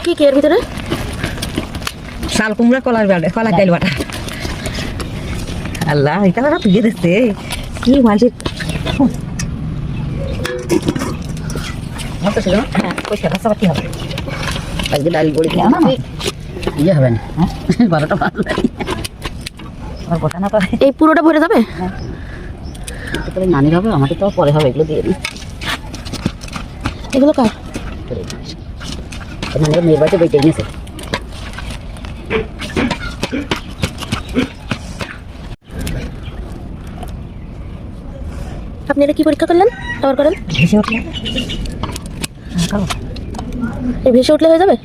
কি কি এর ভিতরে? শাল কুমড়া, কলার ডাল বাটা। আল্লাহ, এটা ওরা তুলে দিচ্ছে কি মানুষের। হ্যাঁ, পয়সা কাছে কি হবে? আজকে ডাল বড়ি খেয়ে না ইয়ে হবে না। 12টা বাজে আর গোটা না পারে। এই পুরোটা ভরে যাবে? হ্যাঁ, তাহলে নানির হবে, আমাদের তো পরে হবে। এগুলো দিয়ে দিই। এগুলো কার? নানির মেয়ের বাড়িতে বইতে এনেছে। আপনি এটা কি পরীক্ষা করলেন? আবার করেন। ভেসে উঠলে এই ভেসে উঠলে হয়ে যাবে?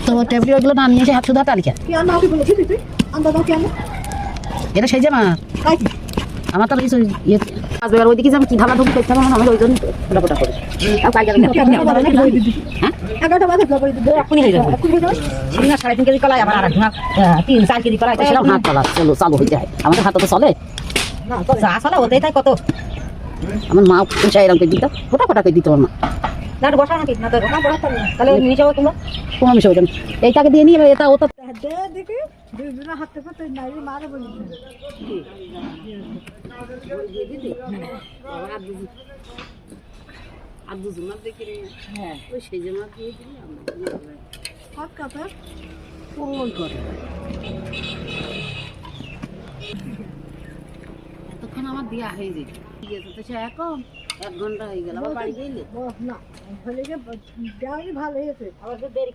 তো টেবিল ওইগুলো না নিয়ে এসে হাত শুধু তালিকা এটা সেই যে আমার তো কিছু ইয়ে আসবে। আর ওইদিকে আমি কি ধালা ধুবি করতে পারবো না, আমি ওই জন্য ফোটা করি। এক্ষুনি হয়ে যাবে। 3.5 কেজি কলাই, আবার 3-4 কেজি কলাই, সেরকম হাত চলা চালু হয়ে যায়। আমাদের হাতে তো চলে যা চলে ওতেই তাই কত। আমার মা পয়সা এরকম করে দিত, ফোটা করে দিত আমার মা। না বসা নাকি না, তাহলে মিশে তোমরা তোমার মিশে ওজন এইটাকে দিয়ে নিয়ে এটা ওটা দেখি হাত থেকে মারে বলি। এতক্ষণ আমার দিয়া হয়ে যেত, সে এখন 1 ঘন্টা হয়ে গেল। আবার বাড়ি গেলে না ভালো হয়েছে, আবার দেরি